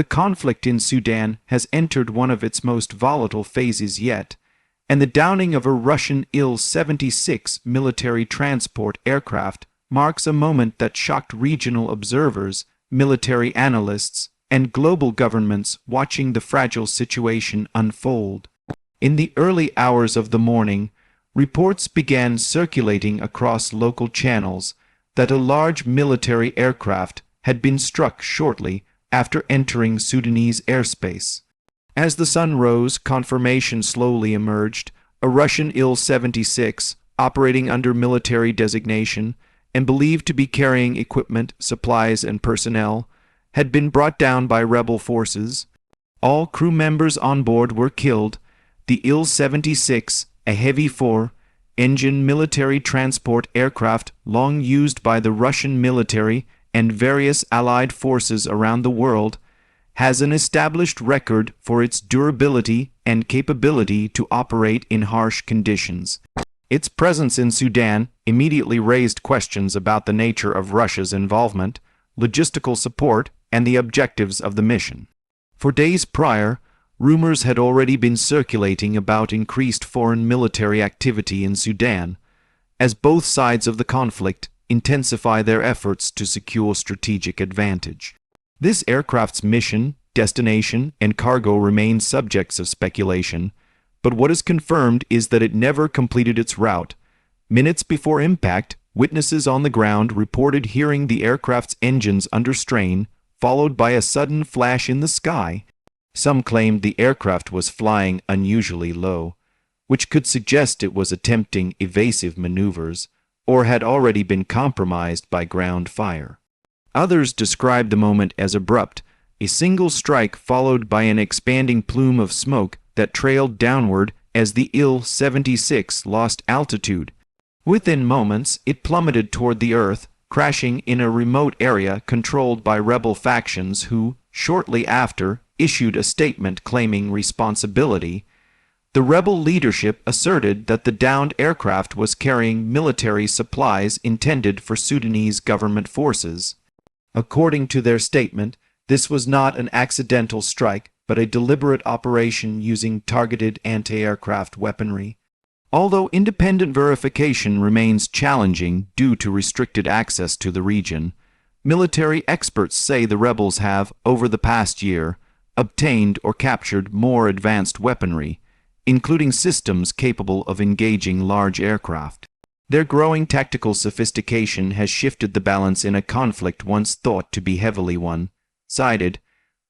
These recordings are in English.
The conflict in Sudan has entered one of its most volatile phases yet, and the downing of a Russian Il-76 military transport aircraft marks a moment that shocked regional observers, military analysts, and global governments watching the fragile situation unfold. In the early hours of the morning, reports began circulating across local channels that a large military aircraft had been struck shortly after entering Sudanese airspace. As the sun rose, confirmation slowly emerged. A Russian Il-76, operating under military designation and believed to be carrying equipment, supplies, and personnel, had been brought down by rebel forces. All crew members on board were killed. The Il-76, a heavy four-engine military transport aircraft long used by the Russian military and various allied forces around the world, has an established record for its durability and capability to operate in harsh conditions. Its presence in Sudan immediately raised questions about the nature of Russia's involvement, logistical support, and the objectives of the mission. For days prior, rumors had already been circulating about increased foreign military activity in Sudan, as both sides of the conflict intensify their efforts to secure strategic advantage. This aircraft's mission, destination, and cargo remain subjects of speculation, but what is confirmed is that it never completed its route. Minutes before impact, witnesses on the ground reported hearing the aircraft's engines under strain, followed by a sudden flash in the sky. Some claimed the aircraft was flying unusually low, which could suggest it was attempting evasive maneuvers, or had already been compromised by ground fire. Others described the moment as abrupt, a single strike followed by an expanding plume of smoke that trailed downward as the Il-76 lost altitude. Within moments, it plummeted toward the earth, crashing in a remote area controlled by rebel factions who, shortly after, issued a statement claiming responsibility. The rebel leadership asserted that the downed aircraft was carrying military supplies intended for Sudanese government forces. According to their statement, this was not an accidental strike, but a deliberate operation using targeted anti-aircraft weaponry. Although independent verification remains challenging due to restricted access to the region, military experts say the rebels have, over the past year, obtained or captured more advanced weaponry, including systems capable of engaging large aircraft. Their growing tactical sophistication has shifted the balance in a conflict once thought to be heavily one-sided.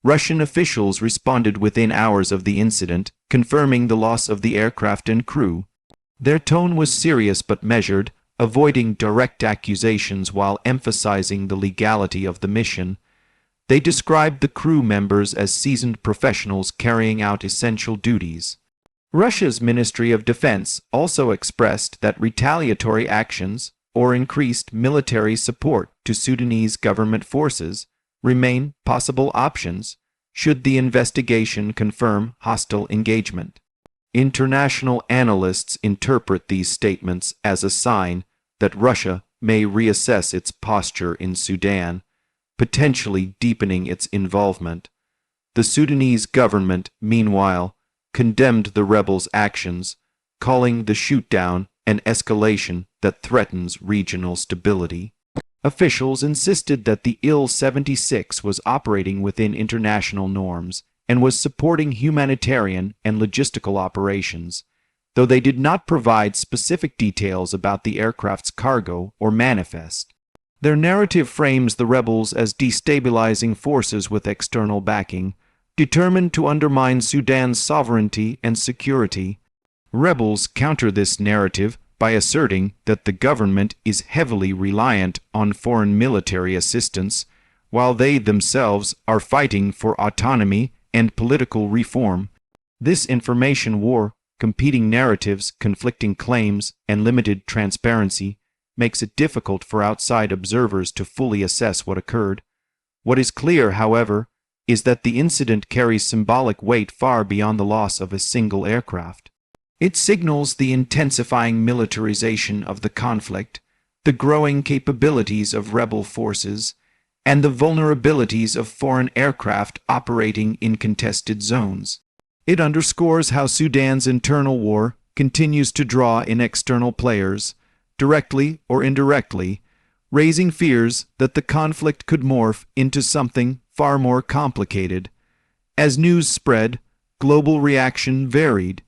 Russian officials responded within hours of the incident, confirming the loss of the aircraft and crew. Their tone was serious but measured, avoiding direct accusations while emphasizing the legality of the mission. They described the crew members as seasoned professionals carrying out essential duties. Russia's Ministry of Defense also expressed that retaliatory actions or increased military support to Sudanese government forces remain possible options should the investigation confirm hostile engagement. International analysts interpret these statements as a sign that Russia may reassess its posture in Sudan, potentially deepening its involvement. The Sudanese government, meanwhile, condemned the rebels' actions, calling the shootdown an escalation that threatens regional stability. Officials insisted that the Il-76 was operating within international norms and was supporting humanitarian and logistical operations, though they did not provide specific details about the aircraft's cargo or manifest. Their narrative frames the rebels as destabilizing forces with external backing, determined to undermine Sudan's sovereignty and security. Rebels counter this narrative by asserting that the government is heavily reliant on foreign military assistance, while they themselves are fighting for autonomy and political reform. This information war, competing narratives, conflicting claims, and limited transparency makes it difficult for outside observers to fully assess what occurred. What is clear, however, is that the incident carries symbolic weight far beyond the loss of a single aircraft. It signals the intensifying militarization of the conflict, the growing capabilities of rebel forces, and the vulnerabilities of foreign aircraft operating in contested zones. It underscores how Sudan's internal war continues to draw in external players, directly or indirectly, raising fears that the conflict could morph into something far more complicated. As news spread, global reaction varied.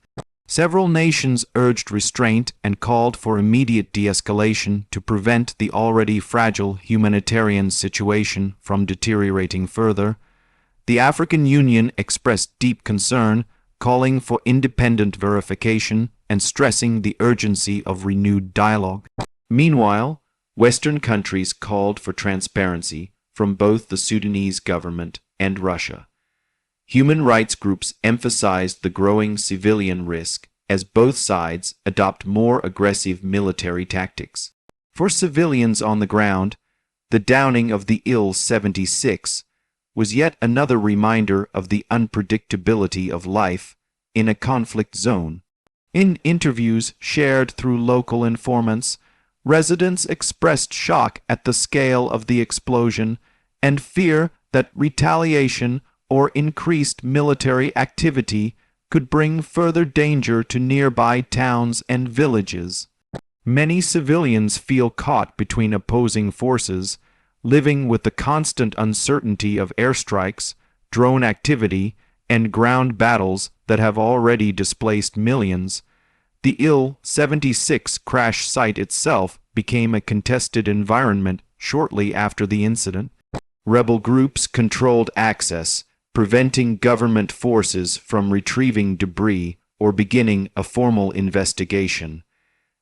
Several nations urged restraint and called for immediate de-escalation to prevent the already fragile humanitarian situation from deteriorating further. The African Union expressed deep concern, calling for independent verification and stressing the urgency of renewed dialogue. Meanwhile, Western countries called for transparency from both the Sudanese government and Russia. Human rights groups emphasized the growing civilian risk as both sides adopt more aggressive military tactics. For civilians on the ground, the downing of the Il-76 was yet another reminder of the unpredictability of life in a conflict zone. In interviews shared through local informants, residents expressed shock at the scale of the explosion and fear that retaliation or increased military activity could bring further danger to nearby towns and villages. Many civilians feel caught between opposing forces, living with the constant uncertainty of airstrikes, drone activity, and ground battles that have already displaced millions. The Il-76 crash site itself became a contested environment shortly after the incident. Rebel groups controlled access, preventing government forces from retrieving debris or beginning a formal investigation.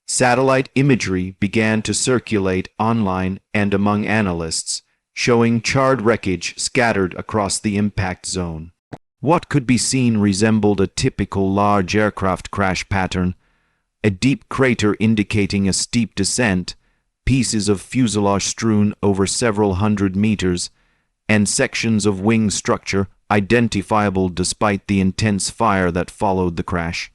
Satellite imagery began to circulate online and among analysts, showing charred wreckage scattered across the impact zone. What could be seen resembled a typical large aircraft crash pattern, a deep crater indicating a steep descent, pieces of fuselage strewn over several hundred meters, and sections of wing structure identifiable despite the intense fire that followed the crash.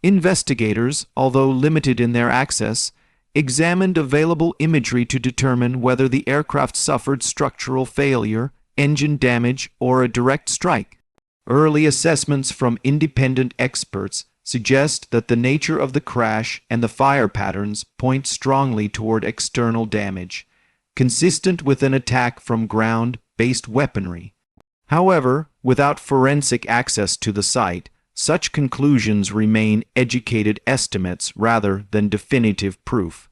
Investigators, although limited in their access, examined available imagery to determine whether the aircraft suffered structural failure, engine damage, or a direct strike. Early assessments from independent experts suggest that the nature of the crash and the fire patterns point strongly toward external damage, consistent with an attack from ground-based weaponry. However, without forensic access to the site, such conclusions remain educated estimates rather than definitive proof.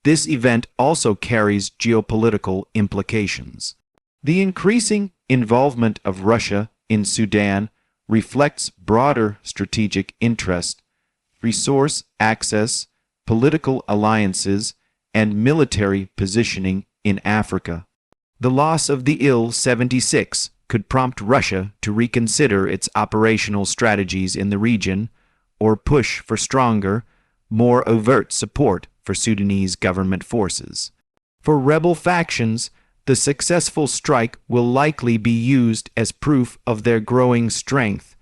This event also carries geopolitical implications. The increasing involvement of Russia in Sudan reflects broader strategic interest, resource access, political alliances, and military positioning in Africa. The loss of the Il-76 could prompt Russia to reconsider its operational strategies in the region or push for stronger, more overt support for Sudanese government forces. For rebel factions, the successful strike will likely be used as proof of their growing strength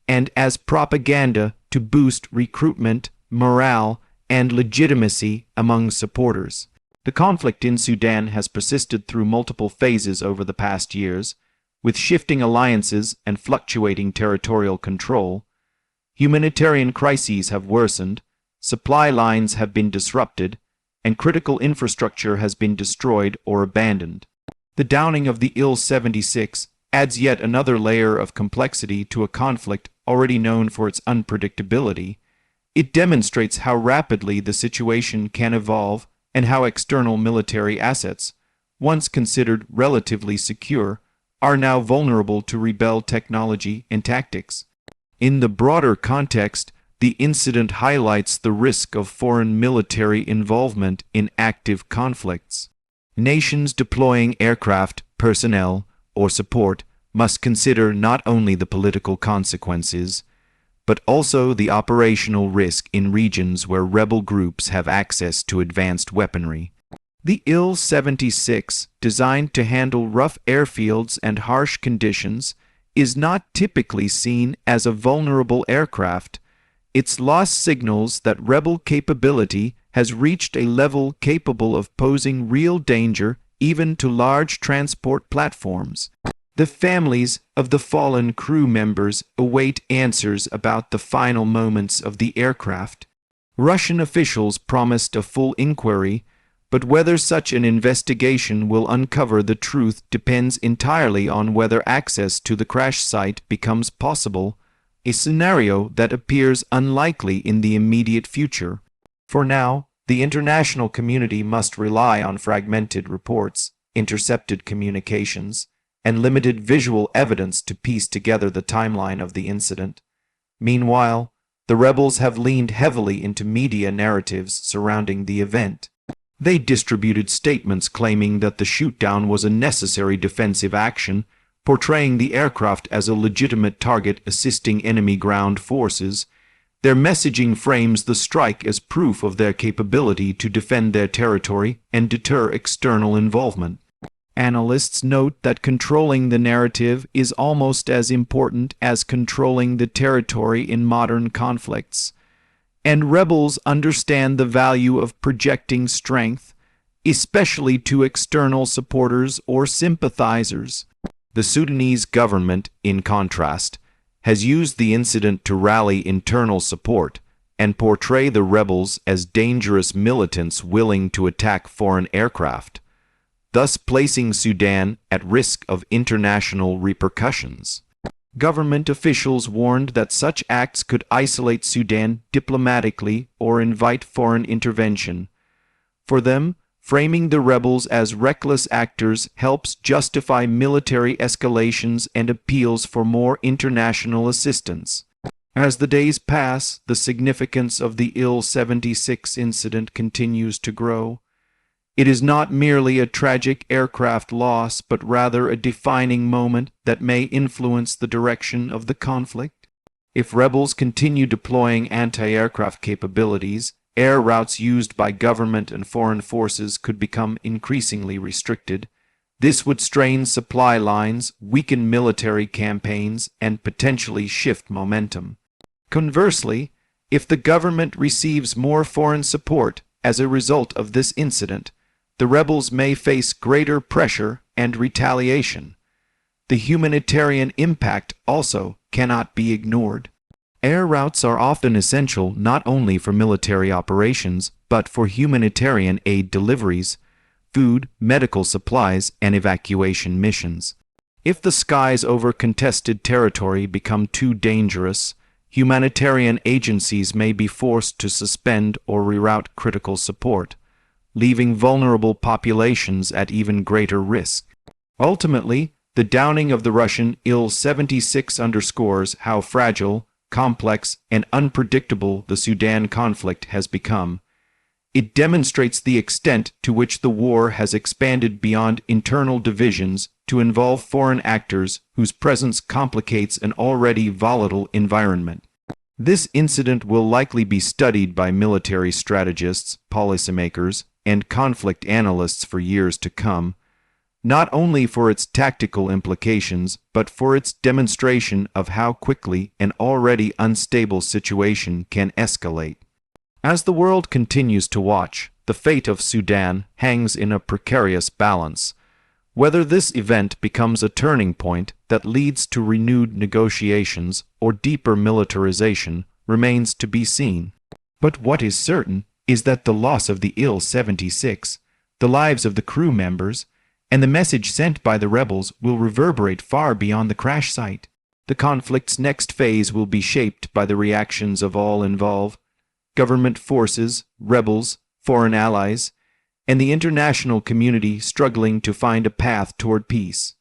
and as propaganda to boost recruitment, morale, and legitimacy among supporters. The conflict in Sudan has persisted through multiple phases over the past years, with shifting alliances and fluctuating territorial control. Humanitarian crises have worsened, supply lines have been disrupted, and critical infrastructure has been destroyed or abandoned. The downing of the Il-76 adds yet another layer of complexity to a conflict already known for its unpredictability. It demonstrates how rapidly the situation can evolve and how external military assets, once considered relatively secure, are now vulnerable to rebel technology and tactics. In the broader context, the incident highlights the risk of foreign military involvement in active conflicts. Nations deploying aircraft, personnel, or support must consider not only the political consequences, but also the operational risk in regions where rebel groups have access to advanced weaponry. The Il-76, designed to handle rough airfields and harsh conditions, is not typically seen as a vulnerable aircraft. Its loss signals that rebel capability has reached a level capable of posing real danger even to large transport platforms. The families of the fallen crew members await answers about the final moments of the aircraft. Russian officials promised a full inquiry, but whether such an investigation will uncover the truth depends entirely on whether access to the crash site becomes possible, a scenario that appears unlikely in the immediate future. For now, the international community must rely on fragmented reports, intercepted communications, and limited visual evidence to piece together the timeline of the incident. Meanwhile, the rebels have leaned heavily into media narratives surrounding the event. They distributed statements claiming that the shootdown was a necessary defensive action, portraying the aircraft as a legitimate target assisting enemy ground forces. Their messaging frames the strike as proof of their capability to defend their territory and deter external involvement. Analysts note that controlling the narrative is almost as important as controlling the territory in modern conflicts, and rebels understand the value of projecting strength, especially to external supporters or sympathizers. The Sudanese government, in contrast, has used the incident to rally internal support and portray the rebels as dangerous militants willing to attack foreign aircraft, thus placing Sudan at risk of international repercussions. Government officials warned that such acts could isolate Sudan diplomatically or invite foreign intervention. For them, framing the rebels as reckless actors helps justify military escalations and appeals for more international assistance. As the days pass, the significance of the Il-76 incident continues to grow. It is not merely a tragic aircraft loss, but rather a defining moment that may influence the direction of the conflict. If rebels continue deploying anti-aircraft capabilities, air routes used by government and foreign forces could become increasingly restricted. This would strain supply lines, weaken military campaigns, and potentially shift momentum. Conversely, if the government receives more foreign support as a result of this incident, the rebels may face greater pressure and retaliation. The humanitarian impact also cannot be ignored. Air routes are often essential not only for military operations, but for humanitarian aid deliveries, food, medical supplies, and evacuation missions. If the skies over contested territory become too dangerous, humanitarian agencies may be forced to suspend or reroute critical support, leaving vulnerable populations at even greater risk. Ultimately, the downing of the Russian Il-76 underscores how fragile, complex, and unpredictable the Sudan conflict has become. It demonstrates the extent to which the war has expanded beyond internal divisions to involve foreign actors whose presence complicates an already volatile environment. This incident will likely be studied by military strategists, policymakers, and conflict analysts for years to come, not only for its tactical implications, but for its demonstration of how quickly an already unstable situation can escalate. As the world continues to watch, the fate of Sudan hangs in a precarious balance. Whether this event becomes a turning point that leads to renewed negotiations or deeper militarization remains to be seen. But what is certain is that the loss of the Il-76, the lives of the crew members, and the message sent by the rebels will reverberate far beyond the crash site. The conflict's next phase will be shaped by the reactions of all involved: government forces, rebels, foreign allies, and the international community struggling to find a path toward peace.